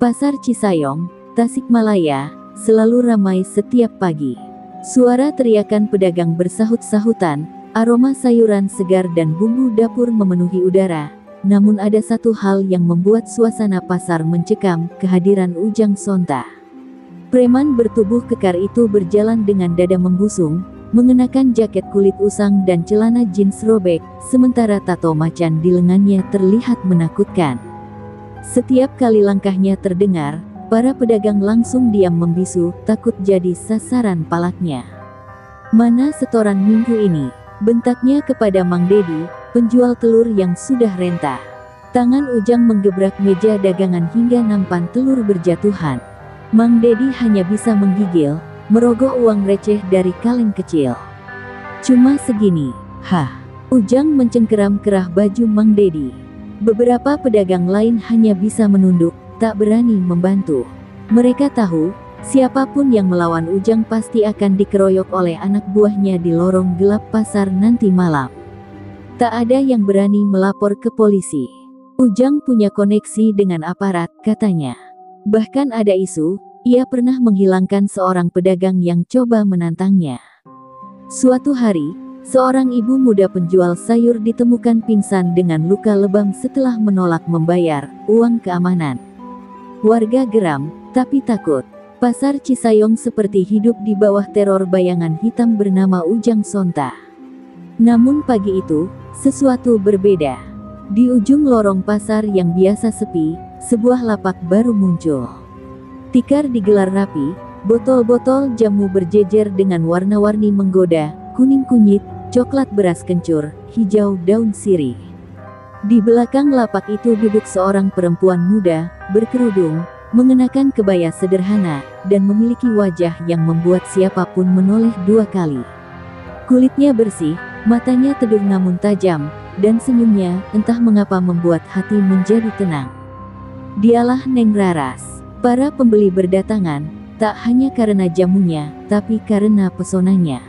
Pasar Cisayong, Tasikmalaya, selalu ramai setiap pagi. Suara teriakan pedagang bersahut-sahutan, aroma sayuran segar dan bumbu dapur memenuhi udara. Namun ada satu hal yang membuat suasana pasar mencekam, kehadiran Ujang Sonta. Preman bertubuh kekar itu berjalan dengan dada membusung, mengenakan jaket kulit usang dan celana jeans robek, sementara tato macan di lengannya terlihat menakutkan. Setiap kali langkahnya terdengar, para pedagang langsung diam membisu, takut jadi sasaran palaknya. "Mana setoran minggu ini?" bentaknya kepada Mang Dedi, penjual telur yang sudah renta. Tangan Ujang menggebrak meja dagangan hingga nampan telur berjatuhan. Mang Dedi hanya bisa menggigil, merogoh uang receh dari kaleng kecil. "Cuma segini." "Hah?" Ujang mencengkeram kerah baju Mang Dedi. Beberapa pedagang lain hanya bisa menunduk, tak berani membantu. Mereka tahu, siapapun yang melawan Ujang pasti akan dikeroyok oleh anak buahnya di lorong gelap pasar nanti malam. Tak ada yang berani melapor ke polisi. Ujang punya koneksi dengan aparat, katanya. Bahkan ada isu, ia pernah menghilangkan seorang pedagang yang coba menantangnya. Suatu hari, seorang ibu muda penjual sayur ditemukan pingsan dengan luka lebam setelah menolak membayar uang keamanan. Warga geram, tapi takut. Pasar Cisayong seperti hidup di bawah teror bayangan hitam bernama Ujang Sonta. Namun pagi itu, sesuatu berbeda. Di ujung lorong pasar yang biasa sepi, sebuah lapak baru muncul. Tikar digelar rapi, botol-botol jamu berjejer dengan warna-warni menggoda, kuning kunyit, coklat beras kencur, hijau daun sirih. Di belakang lapak itu duduk seorang perempuan muda, berkerudung, mengenakan kebaya sederhana, dan memiliki wajah yang membuat siapapun menoleh dua kali. Kulitnya bersih, matanya teduh namun tajam, dan senyumnya entah mengapa membuat hati menjadi tenang. Dialah Neng Raras. Para pembeli berdatangan, tak hanya karena jamunya, tapi karena pesonanya.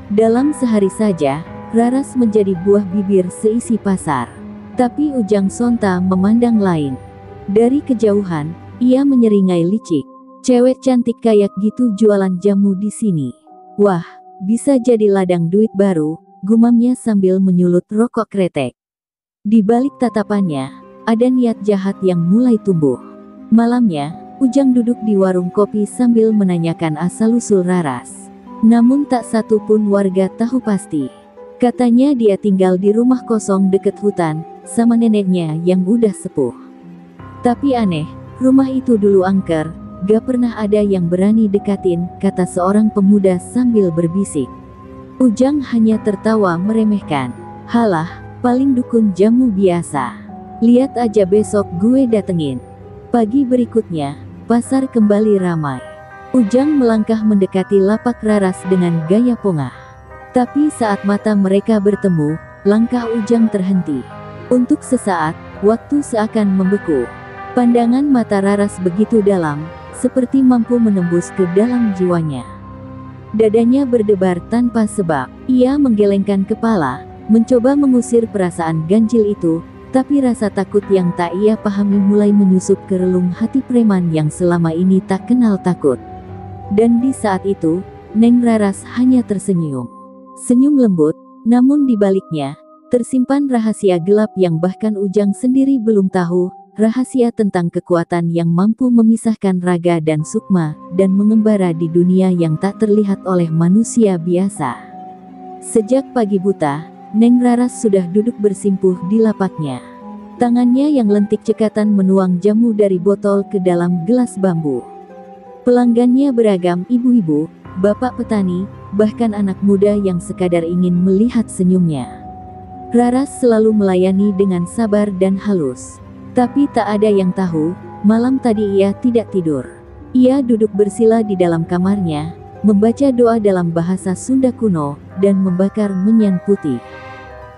Dalam sehari saja, Raras menjadi buah bibir seisi pasar. Tapi Ujang Sonta memandang lain. Dari kejauhan, ia menyeringai licik. "Cewek cantik kayak gitu jualan jamu di sini. Wah, bisa jadi ladang duit baru," gumamnya sambil menyulut rokok kretek. Di balik tatapannya, ada niat jahat yang mulai tumbuh. Malamnya, Ujang duduk di warung kopi sambil menanyakan asal-usul Raras. Namun tak satu pun warga tahu pasti. Katanya dia tinggal di rumah kosong deket hutan, sama neneknya yang udah sepuh. Tapi aneh, rumah itu dulu angker, gak pernah ada yang berani dekatin, kata seorang pemuda sambil berbisik. Ujang hanya tertawa meremehkan. "Halah, paling dukun jamu biasa. Lihat aja besok gue datengin." Pagi berikutnya, pasar kembali ramai. Ujang melangkah mendekati lapak Raras dengan gaya pongah. Tapi saat mata mereka bertemu, langkah Ujang terhenti. Untuk sesaat, waktu seakan membeku. Pandangan mata Raras begitu dalam, seperti mampu menembus ke dalam jiwanya. Dadanya berdebar tanpa sebab. Ia menggelengkan kepala, mencoba mengusir perasaan ganjil itu, tapi rasa takut yang tak ia pahami mulai menyusup ke relung hati preman yang selama ini tak kenal takut. Dan di saat itu, Neng Raras hanya tersenyum. Senyum lembut, namun di baliknya, tersimpan rahasia gelap yang bahkan Ujang sendiri belum tahu, rahasia tentang kekuatan yang mampu memisahkan raga dan sukma, dan mengembara di dunia yang tak terlihat oleh manusia biasa. Sejak pagi buta, Neng Raras sudah duduk bersimpuh di lapaknya. Tangannya yang lentik cekatan menuang jamu dari botol ke dalam gelas bambu. Pelanggannya beragam, ibu-ibu, bapak petani, bahkan anak muda yang sekadar ingin melihat senyumnya. Raras selalu melayani dengan sabar dan halus. Tapi tak ada yang tahu, malam tadi ia tidak tidur. Ia duduk bersila di dalam kamarnya, membaca doa dalam bahasa Sunda kuno, dan membakar menyan putih.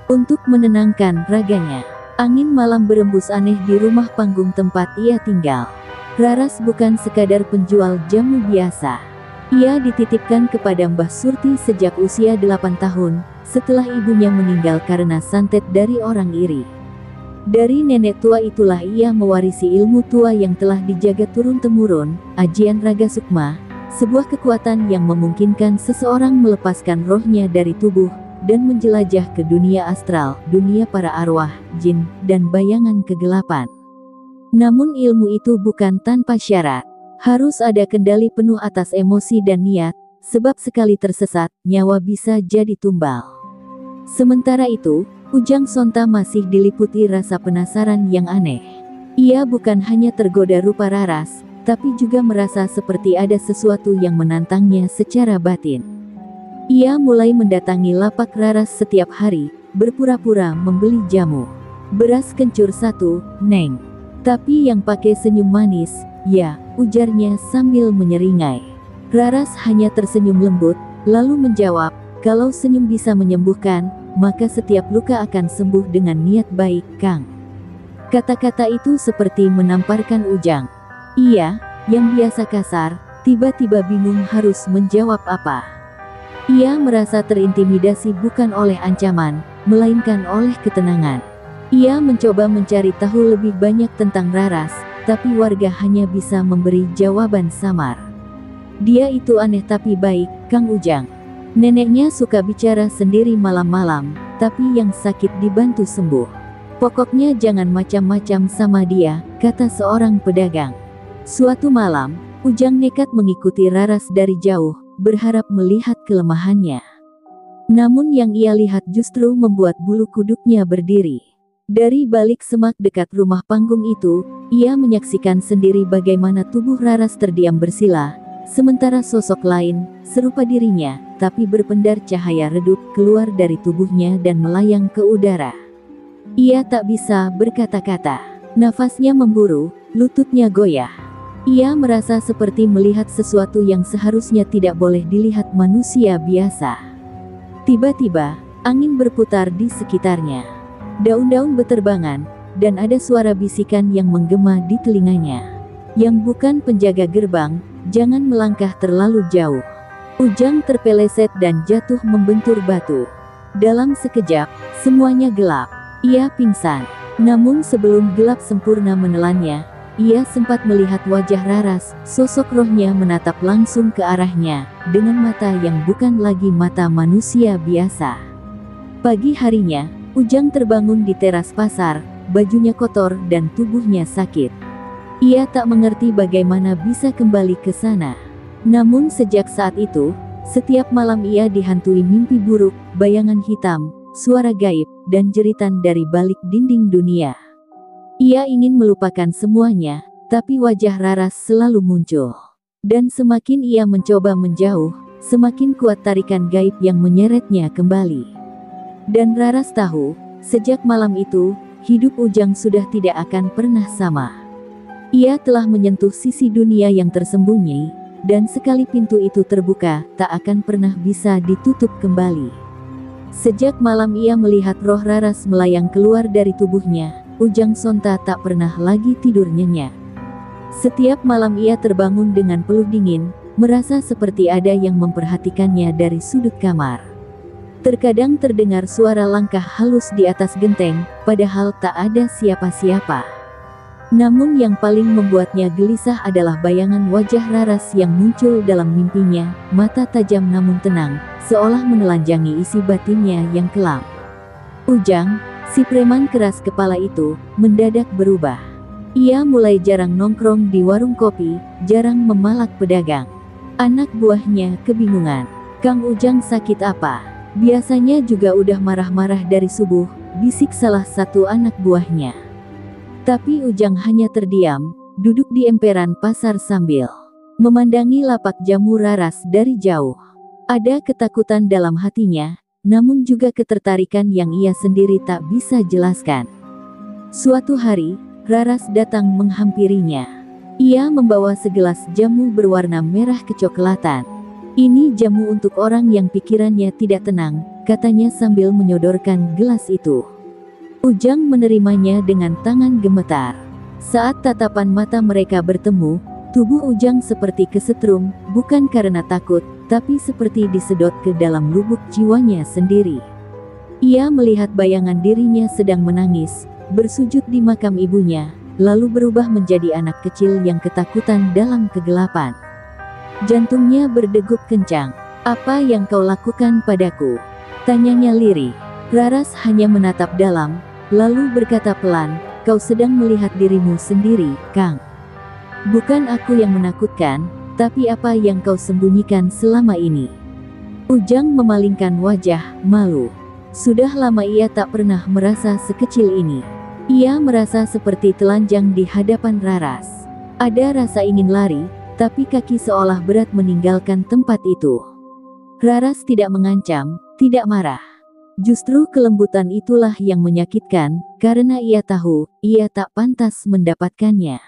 Untuk menenangkan raganya, angin malam berembus aneh di rumah panggung tempat ia tinggal. Raras bukan sekadar penjual jamu biasa. Ia dititipkan kepada Mbah Surti sejak usia 8 tahun, setelah ibunya meninggal karena santet dari orang iri. Dari nenek tua itulah ia mewarisi ilmu tua yang telah dijaga turun-temurun, ajian Raga Sukma, sebuah kekuatan yang memungkinkan seseorang melepaskan rohnya dari tubuh, dan menjelajah ke dunia astral, dunia para arwah, jin, dan bayangan kegelapan. Namun ilmu itu bukan tanpa syarat. Harus ada kendali penuh atas emosi dan niat, sebab sekali tersesat, nyawa bisa jadi tumbal. Sementara itu, Ujang Sonta masih diliputi rasa penasaran yang aneh. Ia bukan hanya tergoda rupa Raras, tapi juga merasa seperti ada sesuatu yang menantangnya secara batin. Ia mulai mendatangi lapak Raras setiap hari, berpura-pura membeli jamu. Beras kencur 1, Neng. Tapi yang pakai senyum manis, ya, ujarnya sambil menyeringai. Raras hanya tersenyum lembut, lalu menjawab, kalau senyum bisa menyembuhkan, maka setiap luka akan sembuh dengan niat baik, Kang. Kata-kata itu seperti menamparkan Ujang. Ia, yang biasa kasar, tiba-tiba bingung harus menjawab apa. Ia merasa terintimidasi bukan oleh ancaman, melainkan oleh ketenangan. Ia mencoba mencari tahu lebih banyak tentang Raras, tapi warga hanya bisa memberi jawaban samar. Dia itu aneh tapi baik, Kang Ujang. Neneknya suka bicara sendiri malam-malam, tapi yang sakit dibantu sembuh. Pokoknya jangan macam-macam sama dia, kata seorang pedagang. Suatu malam, Ujang nekat mengikuti Raras dari jauh, berharap melihat kelemahannya. Namun yang ia lihat justru membuat bulu kuduknya berdiri. Dari balik semak dekat rumah panggung itu, ia menyaksikan sendiri bagaimana tubuh Raras terdiam bersila, sementara sosok lain, serupa dirinya, tapi berpendar cahaya redup keluar dari tubuhnya dan melayang ke udara. Ia tak bisa berkata-kata. Nafasnya memburu, lututnya goyah. Ia merasa seperti melihat sesuatu yang seharusnya tidak boleh dilihat manusia biasa. Tiba-tiba, angin berputar di sekitarnya. Daun-daun beterbangan, dan ada suara bisikan yang menggema di telinganya. Yang bukan penjaga gerbang, jangan melangkah terlalu jauh. Ujang terpeleset dan jatuh membentur batu. Dalam sekejap, semuanya gelap. Ia pingsan. Namun sebelum gelap sempurna menelannya, ia sempat melihat wajah Raras, sosok rohnya menatap langsung ke arahnya, dengan mata yang bukan lagi mata manusia biasa. Pagi harinya, Ujang terbangun di teras pasar, bajunya kotor dan tubuhnya sakit. Ia tak mengerti bagaimana bisa kembali ke sana. Namun sejak saat itu, setiap malam ia dihantui mimpi buruk, bayangan hitam, suara gaib, dan jeritan dari balik dinding dunia. Ia ingin melupakan semuanya, tapi wajah Raras selalu muncul. Dan semakin ia mencoba menjauh, semakin kuat tarikan gaib yang menyeretnya kembali. Dan Raras tahu, sejak malam itu, hidup Ujang sudah tidak akan pernah sama. Ia telah menyentuh sisi dunia yang tersembunyi, dan sekali pintu itu terbuka, tak akan pernah bisa ditutup kembali. Sejak malam ia melihat roh Raras melayang keluar dari tubuhnya, Ujang Sonta tak pernah lagi tidur nyenyak. Setiap malam ia terbangun dengan peluh dingin, merasa seperti ada yang memperhatikannya dari sudut kamar. Terkadang terdengar suara langkah halus di atas genteng, padahal tak ada siapa-siapa. Namun yang paling membuatnya gelisah adalah bayangan wajah Raras yang muncul dalam mimpinya, mata tajam namun tenang, seolah menelanjangi isi batinnya yang kelam. Ujang, si preman keras kepala itu, mendadak berubah. Ia mulai jarang nongkrong di warung kopi, jarang memalak pedagang. Anak buahnya kebingungan. Kang Ujang sakit apa? Biasanya juga udah marah-marah dari subuh, bisik salah satu anak buahnya. Tapi Ujang hanya terdiam, duduk di emperan pasar sambil memandangi lapak jamu Raras dari jauh. Ada ketakutan dalam hatinya, namun juga ketertarikan yang ia sendiri tak bisa jelaskan. Suatu hari, Raras datang menghampirinya. Ia membawa segelas jamu berwarna merah kecoklatan. Ini jamu untuk orang yang pikirannya tidak tenang, katanya sambil menyodorkan gelas itu. Ujang menerimanya dengan tangan gemetar. Saat tatapan mata mereka bertemu, tubuh Ujang seperti kesetrum, bukan karena takut, tapi seperti disedot ke dalam lubuk jiwanya sendiri. Ia melihat bayangan dirinya sedang menangis, bersujud di makam ibunya, lalu berubah menjadi anak kecil yang ketakutan dalam kegelapan. Jantungnya berdegup kencang. "Apa yang kau lakukan padaku?" tanyanya lirih. Raras hanya menatap dalam, lalu berkata pelan, "Kau sedang melihat dirimu sendiri, Kang. Bukan aku yang menakutkan, tapi apa yang kau sembunyikan selama ini." Ujang memalingkan wajah, malu. Sudah lama ia tak pernah merasa sekecil ini. Ia merasa seperti telanjang di hadapan Raras. Ada rasa ingin lari, tapi kaki seolah berat meninggalkan tempat itu. Raras tidak mengancam, tidak marah. Justru kelembutan itulah yang menyakitkan, karena ia tahu, ia tak pantas mendapatkannya.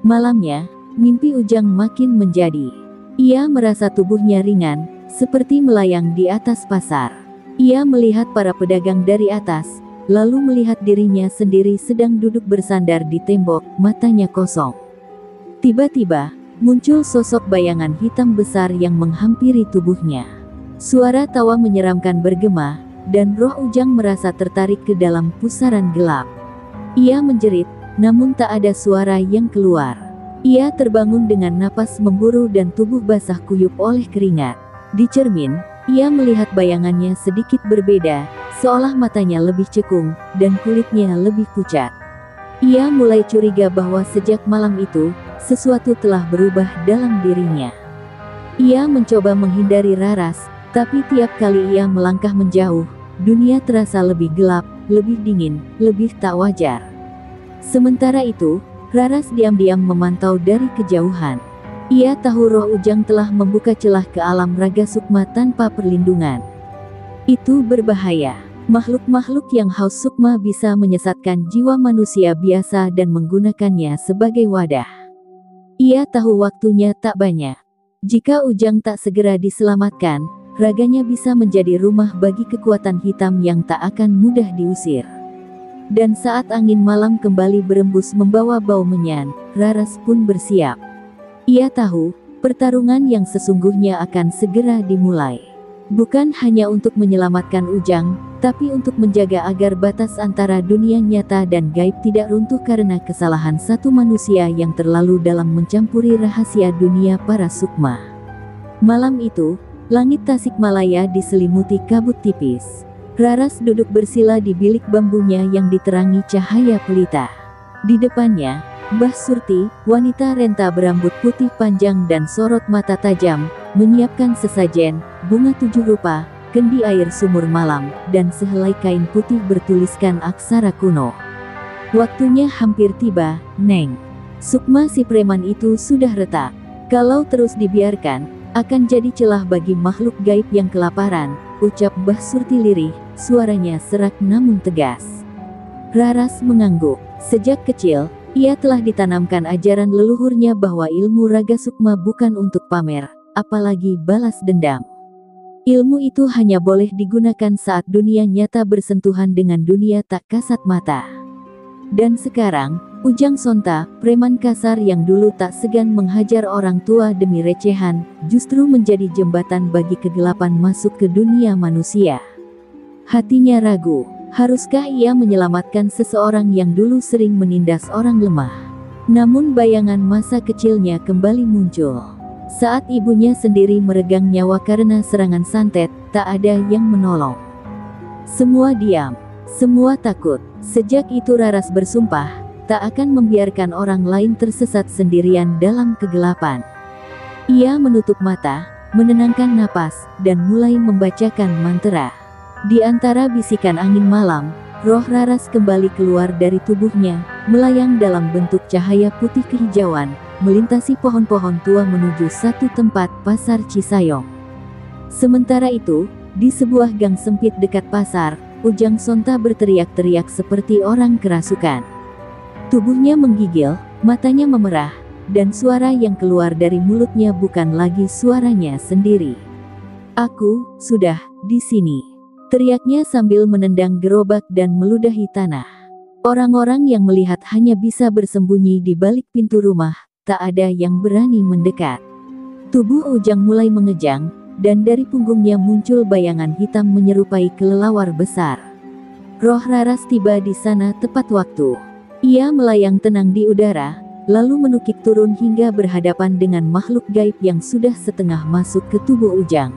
Malamnya, mimpi Ujang makin menjadi. Ia merasa tubuhnya ringan, seperti melayang di atas pasar. Ia melihat para pedagang dari atas, lalu melihat dirinya sendiri sedang duduk bersandar di tembok, matanya kosong. Tiba-tiba, muncul sosok bayangan hitam besar yang menghampiri tubuhnya. Suara tawa menyeramkan bergema, dan roh Ujang merasa tertarik ke dalam pusaran gelap. Ia menjerit, namun tak ada suara yang keluar. Ia terbangun dengan napas memburu dan tubuh basah kuyup oleh keringat. Di cermin, ia melihat bayangannya sedikit berbeda, seolah matanya lebih cekung, dan kulitnya lebih pucat. Ia mulai curiga bahwa sejak malam itu, sesuatu telah berubah dalam dirinya. Ia mencoba menghindari Raras, tapi tiap kali ia melangkah menjauh, dunia terasa lebih gelap, lebih dingin, lebih tak wajar. Sementara itu, Raras diam-diam memantau dari kejauhan. Ia tahu roh Ujang telah membuka celah ke alam raga sukma tanpa perlindungan. Itu berbahaya. Makhluk-makhluk yang haus sukma bisa menyesatkan jiwa manusia biasa dan menggunakannya sebagai wadah. Ia tahu waktunya tak banyak. Jika Ujang tak segera diselamatkan, raganya bisa menjadi rumah bagi kekuatan hitam yang tak akan mudah diusir. Dan saat angin malam kembali berembus membawa bau menyan, Raras pun bersiap. Ia tahu, pertarungan yang sesungguhnya akan segera dimulai. Bukan hanya untuk menyelamatkan Ujang, tapi untuk menjaga agar batas antara dunia nyata dan gaib tidak runtuh karena kesalahan satu manusia yang terlalu dalam mencampuri rahasia dunia para sukma. Malam itu, langit Tasikmalaya diselimuti kabut tipis. Raras duduk bersila di bilik bambunya yang diterangi cahaya pelita. Di depannya, Mbah Surti, wanita renta berambut putih panjang dan sorot mata tajam, menyiapkan sesajen, bunga 7 rupa, kendi air sumur malam, dan sehelai kain putih bertuliskan aksara kuno. "Waktunya hampir tiba, Neng. Sukma si preman itu sudah retak. Kalau terus dibiarkan, akan jadi celah bagi makhluk gaib yang kelaparan," ucap Mbah Surti lirih, suaranya serak namun tegas. Raras mengangguk. Sejak kecil, ia telah ditanamkan ajaran leluhurnya bahwa ilmu raga sukma bukan untuk pamer, apalagi balas dendam. Ilmu itu hanya boleh digunakan saat dunia nyata bersentuhan dengan dunia tak kasat mata. Dan sekarang, Ujang Sonta, preman kasar yang dulu tak segan menghajar orang tua demi recehan, justru menjadi jembatan bagi kegelapan masuk ke dunia manusia. Hatinya ragu, haruskah ia menyelamatkan seseorang yang dulu sering menindas orang lemah? Namun bayangan masa kecilnya kembali muncul. Saat ibunya sendiri meregang nyawa karena serangan santet, tak ada yang menolong. Semua diam, semua takut. Sejak itu Raras bersumpah, tak akan membiarkan orang lain tersesat sendirian dalam kegelapan. Ia menutup mata, menenangkan napas, dan mulai membacakan mantra. Di antara bisikan angin malam, roh Raras kembali keluar dari tubuhnya, melayang dalam bentuk cahaya putih kehijauan, melintasi pohon-pohon tua menuju satu tempat, Pasar Cisayong. Sementara itu, di sebuah gang sempit dekat pasar, Ujang Sonta berteriak-teriak seperti orang kerasukan. Tubuhnya menggigil, matanya memerah, dan suara yang keluar dari mulutnya bukan lagi suaranya sendiri. "Aku sudah di sini," teriaknya sambil menendang gerobak dan meludahi tanah. Orang-orang yang melihat hanya bisa bersembunyi di balik pintu rumah, tak ada yang berani mendekat. Tubuh Ujang mulai mengejang, dan dari punggungnya muncul bayangan hitam menyerupai kelelawar besar. Roh Raras tiba di sana tepat waktu. Ia melayang tenang di udara, lalu menukik turun hingga berhadapan dengan makhluk gaib yang sudah setengah masuk ke tubuh Ujang.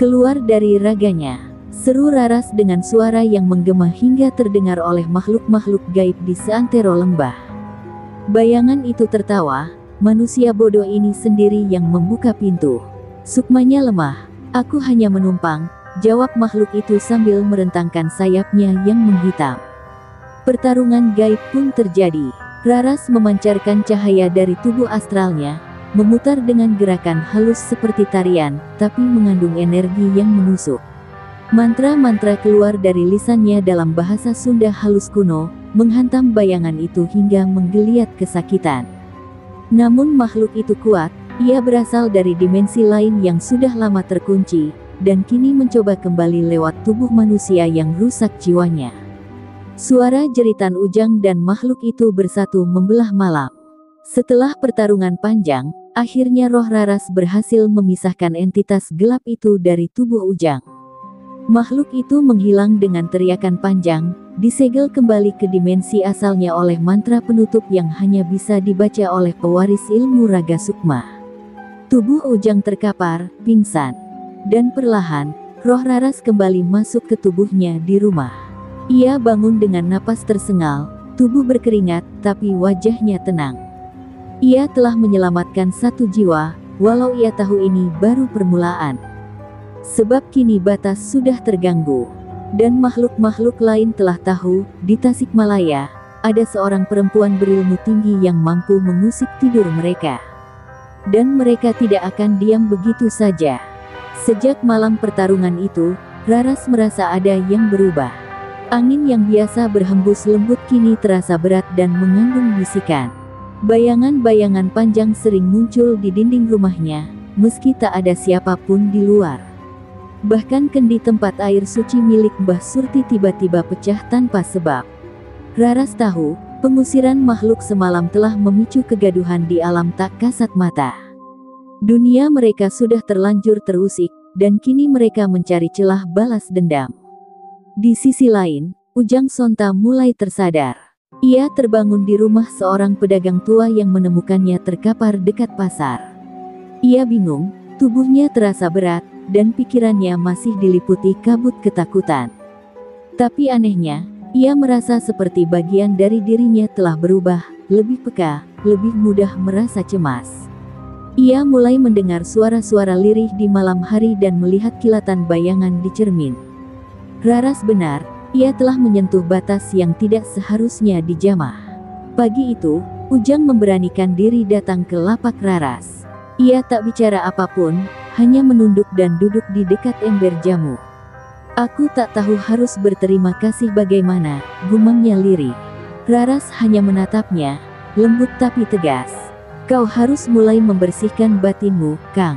Keluar dari raganya, seru Raras dengan suara yang menggema hingga terdengar oleh makhluk-makhluk gaib di seantero lembah. Bayangan itu tertawa, manusia bodoh ini sendiri yang membuka pintu. Sukmanya lemah, aku hanya menumpang, jawab makhluk itu sambil merentangkan sayapnya yang menghitam. Pertarungan gaib pun terjadi. Raras memancarkan cahaya dari tubuh astralnya, memutar dengan gerakan halus seperti tarian, tapi mengandung energi yang menusuk. Mantra-mantra keluar dari lisannya dalam bahasa Sunda halus kuno, menghantam bayangan itu hingga menggeliat kesakitan. Namun makhluk itu kuat, ia berasal dari dimensi lain yang sudah lama terkunci, dan kini mencoba kembali lewat tubuh manusia yang rusak jiwanya. Suara jeritan Ujang dan makhluk itu bersatu membelah malam. Setelah pertarungan panjang, akhirnya roh Raras berhasil memisahkan entitas gelap itu dari tubuh Ujang. Makhluk itu menghilang dengan teriakan panjang, disegel kembali ke dimensi asalnya oleh mantra penutup yang hanya bisa dibaca oleh pewaris ilmu raga sukma. Tubuh Ujang terkapar, pingsan. Dan perlahan, roh Raras kembali masuk ke tubuhnya di rumah. Ia bangun dengan napas tersengal, tubuh berkeringat, tapi wajahnya tenang. Ia telah menyelamatkan satu jiwa, walau ia tahu ini baru permulaan. Sebab kini batas sudah terganggu. Dan makhluk-makhluk lain telah tahu, di Tasikmalaya, ada seorang perempuan berilmu tinggi yang mampu mengusik tidur mereka. Dan mereka tidak akan diam begitu saja. Sejak malam pertarungan itu, Raras merasa ada yang berubah. Angin yang biasa berhembus lembut kini terasa berat dan mengandung bisikan. Bayangan-bayangan panjang sering muncul di dinding rumahnya, meski tak ada siapapun di luar. Bahkan kendi tempat air suci milik Mbah Surti tiba-tiba pecah tanpa sebab. Raras tahu, pengusiran makhluk semalam telah memicu kegaduhan di alam tak kasat mata. Dunia mereka sudah terlanjur terusik, dan kini mereka mencari celah balas dendam. Di sisi lain, Ujang Sonta mulai tersadar. Ia terbangun di rumah seorang pedagang tua yang menemukannya terkapar dekat pasar. Ia bingung, tubuhnya terasa berat, dan pikirannya masih diliputi kabut ketakutan. Tapi anehnya, ia merasa seperti bagian dari dirinya telah berubah, lebih peka, lebih mudah merasa cemas. Ia mulai mendengar suara-suara lirih di malam hari dan melihat kilatan bayangan di cermin. Raras benar, ia telah menyentuh batas yang tidak seharusnya dijamah. Pagi itu, Ujang memberanikan diri datang ke lapak Raras. Ia tak bicara apapun, hanya menunduk dan duduk di dekat ember jamu. Aku tak tahu harus berterima kasih bagaimana, gumamnya lirih. Raras hanya menatapnya, lembut tapi tegas. Kau harus mulai membersihkan batinmu, Kang.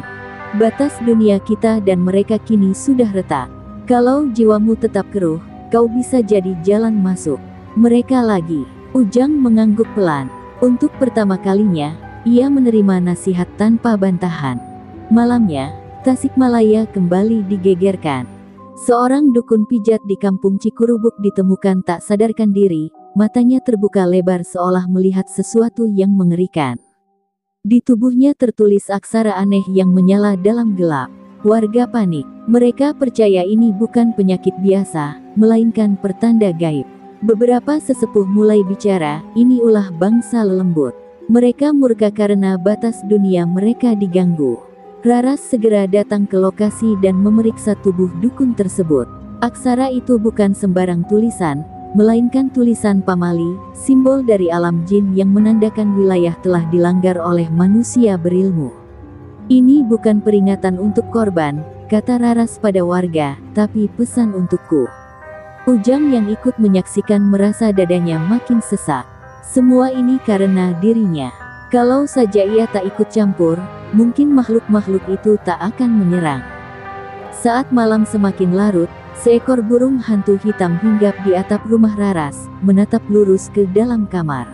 Batas dunia kita dan mereka kini sudah retak. Kalau jiwamu tetap keruh, kau bisa jadi jalan masuk mereka lagi. Ujang mengangguk pelan. Untuk pertama kalinya, ia menerima nasihat tanpa bantahan. Malamnya, Tasikmalaya kembali digegerkan. Seorang dukun pijat di kampung Cikurubuk ditemukan tak sadarkan diri, matanya terbuka lebar seolah melihat sesuatu yang mengerikan. Di tubuhnya tertulis aksara aneh yang menyala dalam gelap. Warga panik, mereka percaya ini bukan penyakit biasa, melainkan pertanda gaib. Beberapa sesepuh mulai bicara, ini ulah bangsa lembut. Mereka murka karena batas dunia mereka diganggu. Raras segera datang ke lokasi dan memeriksa tubuh dukun tersebut. Aksara itu bukan sembarang tulisan, melainkan tulisan pamali, simbol dari alam jin yang menandakan wilayah telah dilanggar oleh manusia berilmu. Ini bukan peringatan untuk korban, kata Raras pada warga, tapi pesan untukku. Ujang yang ikut menyaksikan merasa dadanya makin sesak. Semua ini karena dirinya. Kalau saja ia tak ikut campur, mungkin makhluk-makhluk itu tak akan menyerang. Saat malam semakin larut, seekor burung hantu hitam hinggap di atap rumah Raras, menatap lurus ke dalam kamar.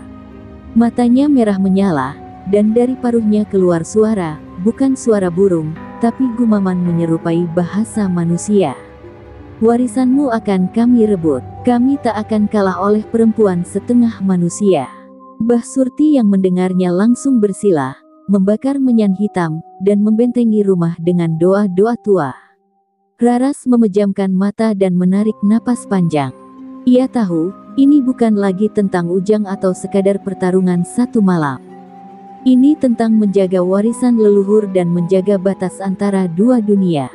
Matanya merah menyala, dan dari paruhnya keluar suara, bukan suara burung, tapi gumaman menyerupai bahasa manusia. Warisanmu akan kami rebut. Kami tak akan kalah oleh perempuan setengah manusia." Mbah Surti yang mendengarnya langsung bersila, membakar menyan hitam, dan membentengi rumah dengan doa-doa tua. Raras memejamkan mata dan menarik napas panjang. Ia tahu, ini bukan lagi tentang Ujang atau sekadar pertarungan satu malam. Ini tentang menjaga warisan leluhur dan menjaga batas antara dua dunia.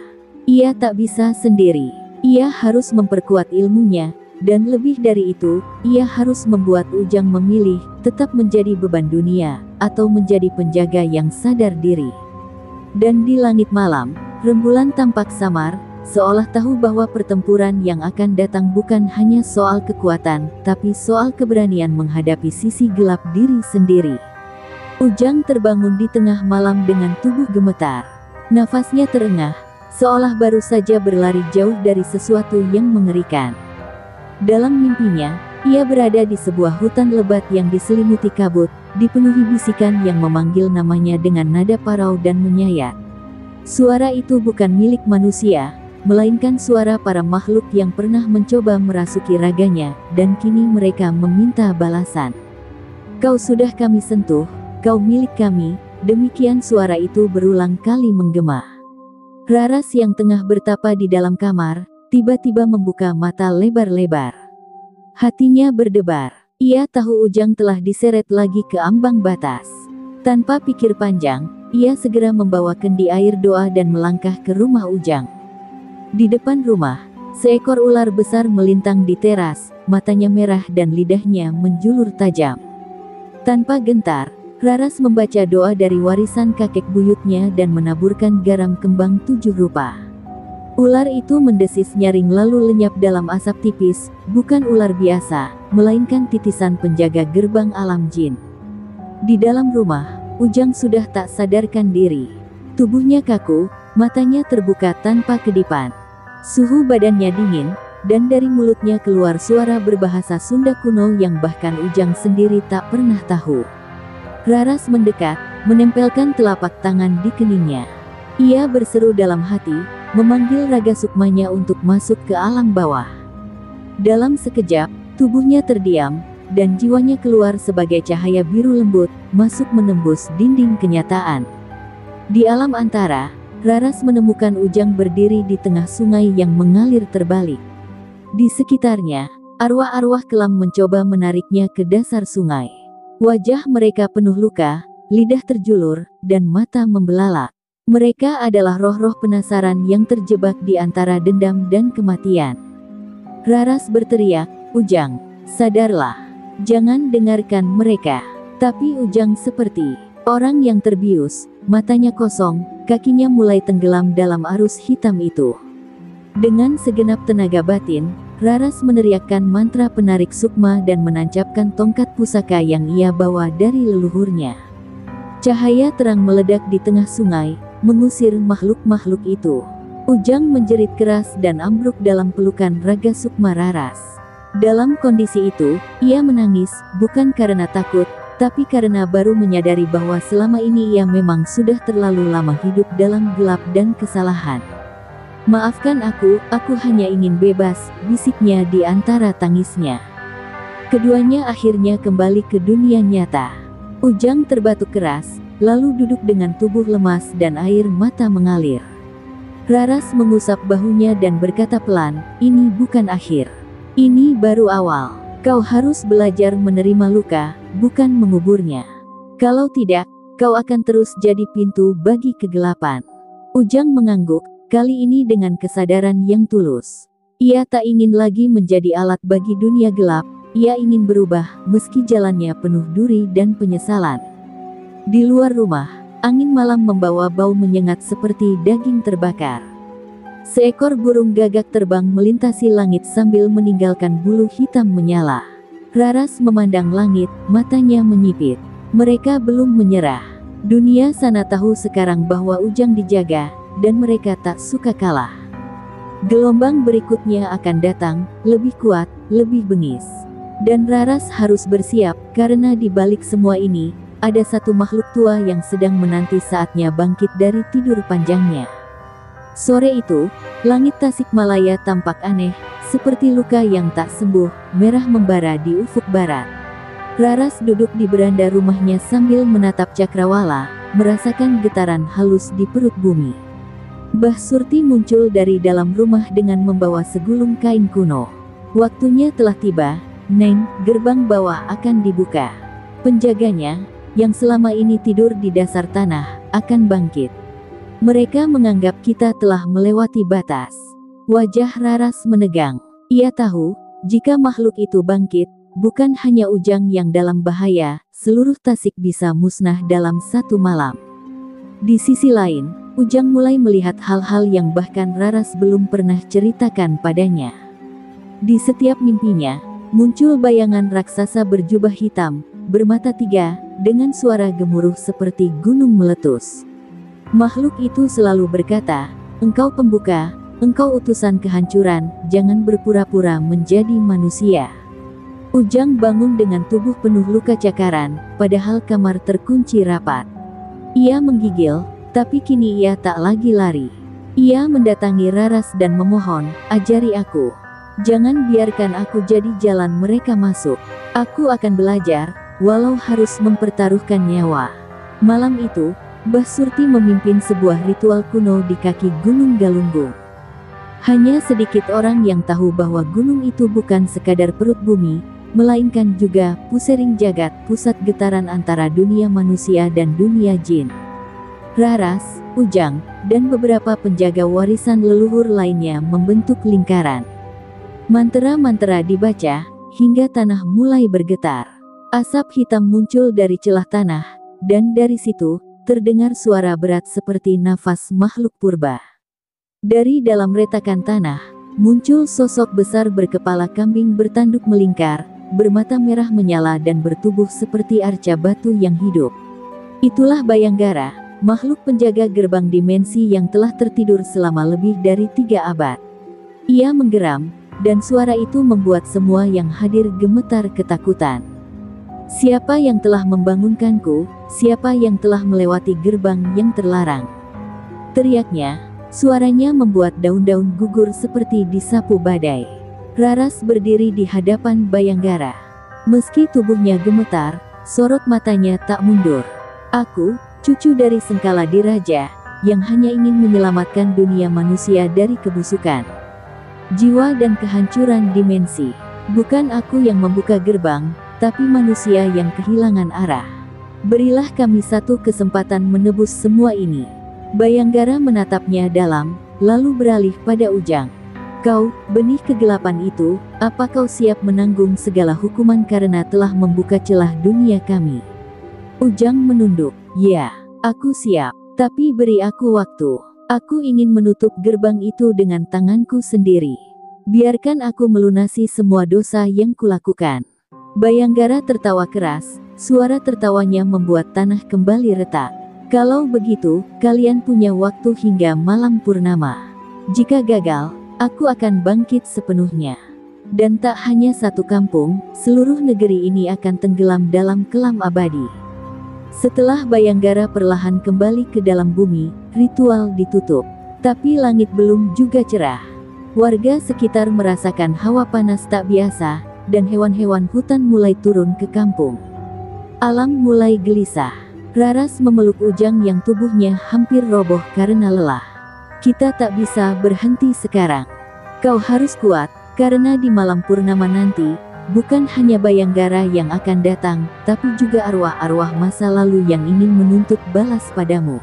Ia tak bisa sendiri. Ia harus memperkuat ilmunya, dan lebih dari itu, ia harus membuat Ujang memilih, tetap menjadi beban dunia, atau menjadi penjaga yang sadar diri. Dan di langit malam, rembulan tampak samar, seolah tahu bahwa pertempuran yang akan datang bukan hanya soal kekuatan, tapi soal keberanian menghadapi sisi gelap diri sendiri. Ujang terbangun di tengah malam dengan tubuh gemetar. Nafasnya terengah, seolah baru saja berlari jauh dari sesuatu yang mengerikan. Dalam mimpinya, ia berada di sebuah hutan lebat yang diselimuti kabut, dipenuhi bisikan yang memanggil namanya dengan nada parau dan menyayat. Suara itu bukan milik manusia, melainkan suara para makhluk yang pernah mencoba merasuki raganya, dan kini mereka meminta balasan. "Kau sudah kami sentuh, kau milik kami," demikian suara itu berulang kali menggema. Raras yang tengah bertapa di dalam kamar, tiba-tiba membuka mata lebar-lebar. Hatinya berdebar. Ia tahu Ujang telah diseret lagi ke ambang batas. Tanpa pikir panjang, ia segera membawa kendi air doa dan melangkah ke rumah Ujang. Di depan rumah, seekor ular besar melintang di teras, matanya merah dan lidahnya menjulur tajam. Tanpa gentar, Raras membaca doa dari warisan kakek buyutnya dan menaburkan garam kembang 7 rupa. Ular itu mendesis nyaring lalu lenyap dalam asap tipis, bukan ular biasa, melainkan titisan penjaga gerbang alam jin. Di dalam rumah, Ujang sudah tak sadarkan diri. Tubuhnya kaku, matanya terbuka tanpa kedipan. Suhu badannya dingin, dan dari mulutnya keluar suara berbahasa Sunda kuno yang bahkan Ujang sendiri tak pernah tahu. Raras mendekat, menempelkan telapak tangan di keningnya. Ia berseru dalam hati, memanggil raga sukmanya untuk masuk ke alam bawah. Dalam sekejap, tubuhnya terdiam, dan jiwanya keluar sebagai cahaya biru lembut, masuk menembus dinding kenyataan. Di alam antara, Raras menemukan Ujang berdiri di tengah sungai yang mengalir terbalik. Di sekitarnya, arwah-arwah kelam mencoba menariknya ke dasar sungai. Wajah mereka penuh luka, lidah terjulur, dan mata membelalak. Mereka adalah roh-roh penasaran yang terjebak di antara dendam dan kematian. Raras berteriak, "Ujang, sadarlah. Jangan dengarkan mereka." Tapi Ujang seperti orang yang terbius, matanya kosong, kakinya mulai tenggelam dalam arus hitam itu. Dengan segenap tenaga batin, Raras meneriakkan mantra penarik sukma dan menancapkan tongkat pusaka yang ia bawa dari leluhurnya. Cahaya terang meledak di tengah sungai, mengusir makhluk-makhluk itu. Ujang menjerit keras dan ambruk dalam pelukan raga sukma Raras. Dalam kondisi itu, ia menangis, bukan karena takut, tapi karena baru menyadari bahwa selama ini ia memang sudah terlalu lama hidup dalam gelap dan kesalahan. "Maafkan aku hanya ingin bebas," bisiknya di antara tangisnya. Keduanya akhirnya kembali ke dunia nyata. Ujang terbatuk keras, lalu duduk dengan tubuh lemas dan air mata mengalir. Raras mengusap bahunya dan berkata pelan, "Ini bukan akhir. Ini baru awal. Kau harus belajar menerima luka, bukan menguburnya. Kalau tidak, kau akan terus jadi pintu bagi kegelapan." Ujang mengangguk, kali ini dengan kesadaran yang tulus. Ia tak ingin lagi menjadi alat bagi dunia gelap, ia ingin berubah, meski jalannya penuh duri dan penyesalan. Di luar rumah, angin malam membawa bau menyengat seperti daging terbakar. Seekor burung gagak terbang melintasi langit sambil meninggalkan bulu hitam menyala. Raras memandang langit, matanya menyipit. Mereka belum menyerah. Dunia sana tahu sekarang bahwa Ujang dijaga, dan mereka tak suka kalah. Gelombang berikutnya akan datang, lebih kuat, lebih bengis. Dan Raras harus bersiap, karena di balik semua ini, ada satu makhluk tua yang sedang menanti saatnya bangkit dari tidur panjangnya. Sore itu, langit Tasikmalaya tampak aneh, seperti luka yang tak sembuh, merah membara di ufuk barat. Raras duduk di beranda rumahnya sambil menatap cakrawala, merasakan getaran halus di perut bumi. Mbah Surti muncul dari dalam rumah dengan membawa segulung kain kuno. Waktunya telah tiba, Neng, gerbang bawah akan dibuka. Penjaganya, yang selama ini tidur di dasar tanah, akan bangkit. Mereka menganggap kita telah melewati batas. Wajah Raras menegang. Ia tahu, jika makhluk itu bangkit, bukan hanya Ujang yang dalam bahaya, seluruh Tasik bisa musnah dalam satu malam. Di sisi lain, Ujang mulai melihat hal-hal yang bahkan Raras belum pernah ceritakan padanya. Di setiap mimpinya, muncul bayangan raksasa berjubah hitam, bermata tiga, dengan suara gemuruh seperti gunung meletus. Makhluk itu selalu berkata, "Engkau pembuka, engkau utusan kehancuran, jangan berpura-pura menjadi manusia." Ujang bangun dengan tubuh penuh luka cakaran, padahal kamar terkunci rapat. Ia menggigil, tapi kini ia tak lagi lari. Ia mendatangi Raras dan memohon, "Ajari aku. Jangan biarkan aku jadi jalan mereka masuk. Aku akan belajar, walau harus mempertaruhkan nyawa." Malam itu, Mbah Surti memimpin sebuah ritual kuno di kaki Gunung Galunggung. Hanya sedikit orang yang tahu bahwa gunung itu bukan sekadar perut bumi, melainkan juga pusering jagat, pusat getaran antara dunia manusia dan dunia jin. Raras, Ujang, dan beberapa penjaga warisan leluhur lainnya membentuk lingkaran. Mantra-mantra dibaca, hingga tanah mulai bergetar. Asap hitam muncul dari celah tanah, dan dari situ, terdengar suara berat seperti nafas makhluk purba. Dari dalam retakan tanah, muncul sosok besar berkepala kambing bertanduk melingkar, bermata merah menyala dan bertubuh seperti arca batu yang hidup. Itulah Bayanggara, makhluk penjaga gerbang dimensi yang telah tertidur selama lebih dari 3 abad. Ia menggeram, dan suara itu membuat semua yang hadir gemetar ketakutan. "Siapa yang telah membangunkanku? Siapa yang telah melewati gerbang yang terlarang?" teriaknya. Suaranya membuat daun-daun gugur seperti disapu badai. Raras berdiri di hadapan Bayanggara. Meski tubuhnya gemetar, sorot matanya tak mundur. "Aku, cucu dari Sengkala Diraja, yang hanya ingin menyelamatkan dunia manusia dari kebusukan, jiwa dan kehancuran dimensi. Bukan aku yang membuka gerbang, tapi manusia yang kehilangan arah. Berilah kami satu kesempatan menebus semua ini." Bayanggara menatapnya dalam, lalu beralih pada Ujang. "Kau, benih kegelapan itu, apa kau siap menanggung segala hukuman karena telah membuka celah dunia kami?" Ujang menunduk. "Ya, aku siap. Tapi beri aku waktu. Aku ingin menutup gerbang itu dengan tanganku sendiri. Biarkan aku melunasi semua dosa yang kulakukan." Bayanggara tertawa keras, suara tertawanya membuat tanah kembali retak. "Kalau begitu, kalian punya waktu hingga malam purnama. Jika gagal, aku akan bangkit sepenuhnya. Dan tak hanya satu kampung, seluruh negeri ini akan tenggelam dalam kelam abadi." Setelah Bayanggara perlahan kembali ke dalam bumi, ritual ditutup. Tapi langit belum juga cerah. Warga sekitar merasakan hawa panas tak biasa, dan hewan-hewan hutan mulai turun ke kampung. Alam mulai gelisah. Raras memeluk Ujang yang tubuhnya hampir roboh karena lelah. "Kita tak bisa berhenti sekarang. Kau harus kuat, karena di malam purnama nanti, bukan hanya Bayanggara yang akan datang, tapi juga arwah-arwah masa lalu yang ingin menuntut balas padamu."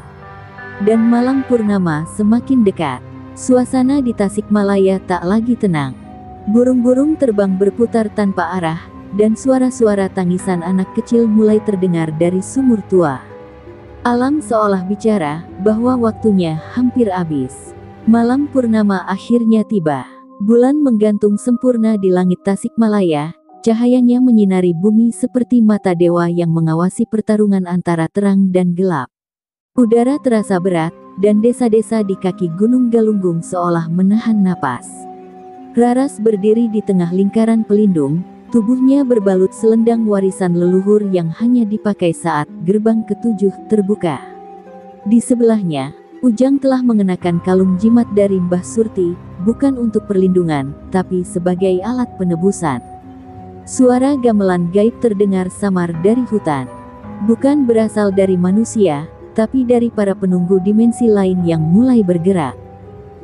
Dan malam purnama semakin dekat. Suasana di Tasikmalaya tak lagi tenang. Burung-burung terbang berputar tanpa arah, dan suara-suara tangisan anak kecil mulai terdengar dari sumur tua. Alam seolah bicara, bahwa waktunya hampir habis. Malam purnama akhirnya tiba. Bulan menggantung sempurna di langit Tasikmalaya, cahayanya menyinari bumi seperti mata dewa yang mengawasi pertarungan antara terang dan gelap. Udara terasa berat, dan desa-desa di kaki Gunung Galunggung seolah menahan napas. Raras berdiri di tengah lingkaran pelindung, tubuhnya berbalut selendang warisan leluhur yang hanya dipakai saat gerbang ketujuh terbuka. Di sebelahnya, Ujang telah mengenakan kalung jimat dari Mbah Surti, bukan untuk perlindungan, tapi sebagai alat penebusan. Suara gamelan gaib terdengar samar dari hutan. Bukan berasal dari manusia, tapi dari para penunggu dimensi lain yang mulai bergerak.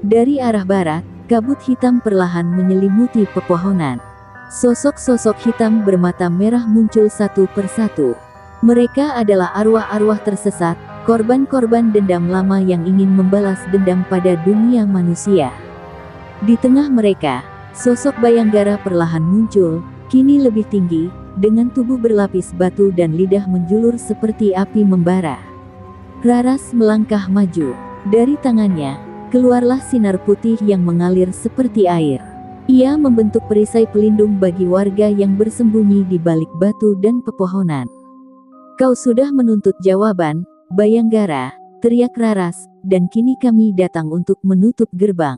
Dari arah barat, kabut hitam perlahan menyelimuti pepohonan. Sosok-sosok hitam bermata merah muncul satu persatu. Mereka adalah arwah-arwah tersesat, korban-korban dendam lama yang ingin membalas dendam pada dunia manusia. Di tengah mereka, sosok Bayanggara perlahan muncul, kini lebih tinggi, dengan tubuh berlapis batu dan lidah menjulur seperti api membara. Raras melangkah maju. Dari tangannya, keluarlah sinar putih yang mengalir seperti air. Ia membentuk perisai pelindung bagi warga yang bersembunyi di balik batu dan pepohonan. Kau sudah menuntut jawaban, Bayanggara, teriak Raras, dan kini kami datang untuk menutup gerbang.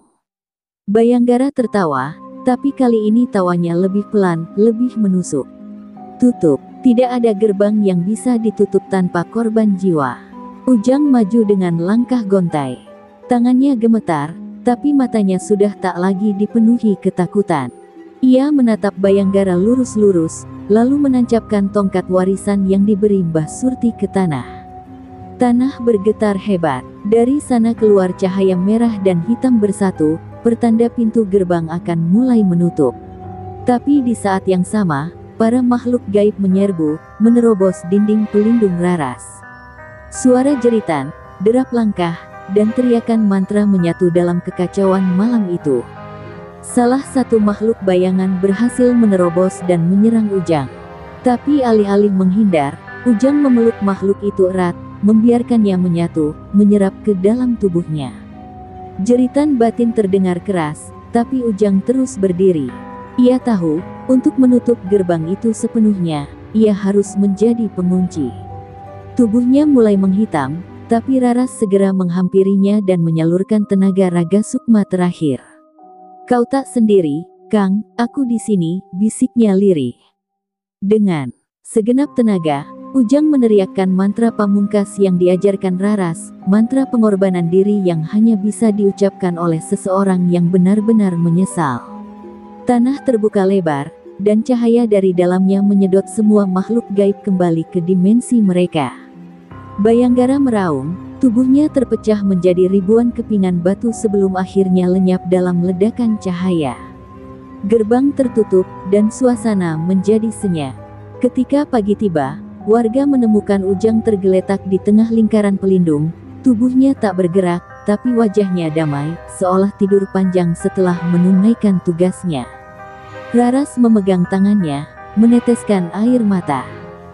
Bayanggara tertawa, tapi kali ini tawanya lebih pelan, lebih menusuk. Tutup, tidak ada gerbang yang bisa ditutup tanpa korban jiwa. Ujang maju dengan langkah gontai. Tangannya gemetar, tapi matanya sudah tak lagi dipenuhi ketakutan. Ia menatap Bayanggara lurus-lurus, lalu menancapkan tongkat warisan yang diberi Mbah Surti ke tanah. Tanah bergetar hebat. Dari sana keluar cahaya merah dan hitam bersatu, pertanda pintu gerbang akan mulai menutup. Tapi di saat yang sama, para makhluk gaib menyerbu, menerobos dinding pelindung Raras. Suara jeritan, derap langkah, dan teriakan mantra menyatu dalam kekacauan malam itu. Salah satu makhluk bayangan berhasil menerobos dan menyerang Ujang. Tapi alih-alih menghindar, Ujang memeluk makhluk itu erat, membiarkannya menyatu, menyerap ke dalam tubuhnya. Jeritan batin terdengar keras, tapi Ujang terus berdiri. Ia tahu, untuk menutup gerbang itu sepenuhnya, ia harus menjadi pengunci. Tubuhnya mulai menghitam, tapi Raras segera menghampirinya dan menyalurkan tenaga raga sukma terakhir. Kau tak sendiri, Kang, aku di sini, bisiknya lirih. Dengan segenap tenaga, Ujang meneriakkan mantra pamungkas yang diajarkan Raras, mantra pengorbanan diri yang hanya bisa diucapkan oleh seseorang yang benar-benar menyesal. Tanah terbuka lebar, dan cahaya dari dalamnya menyedot semua makhluk gaib kembali ke dimensi mereka. Bayanggara meraung, tubuhnya terpecah menjadi ribuan kepingan batu sebelum akhirnya lenyap dalam ledakan cahaya. Gerbang tertutup, dan suasana menjadi senyap. Ketika pagi tiba, warga menemukan Ujang tergeletak di tengah lingkaran pelindung. Tubuhnya tak bergerak, tapi wajahnya damai, seolah tidur panjang setelah menunaikan tugasnya. Raras memegang tangannya, meneteskan air mata.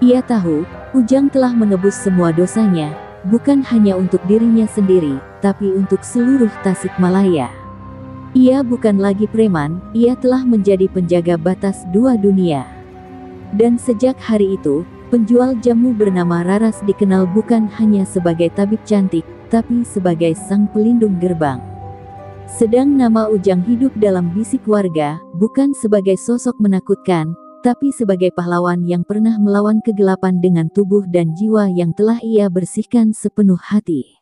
Ia tahu, Ujang telah menebus semua dosanya, bukan hanya untuk dirinya sendiri, tapi untuk seluruh Tasikmalaya. Ia bukan lagi preman, ia telah menjadi penjaga batas dua dunia. Dan sejak hari itu, penjual jamu bernama Raras dikenal bukan hanya sebagai tabib cantik, tapi sebagai sang pelindung gerbang. Sedang nama Ujang hidup dalam bisik warga, bukan sebagai sosok menakutkan, tapi sebagai pahlawan yang pernah melawan kegelapan dengan tubuh dan jiwa yang telah ia bersihkan sepenuh hati.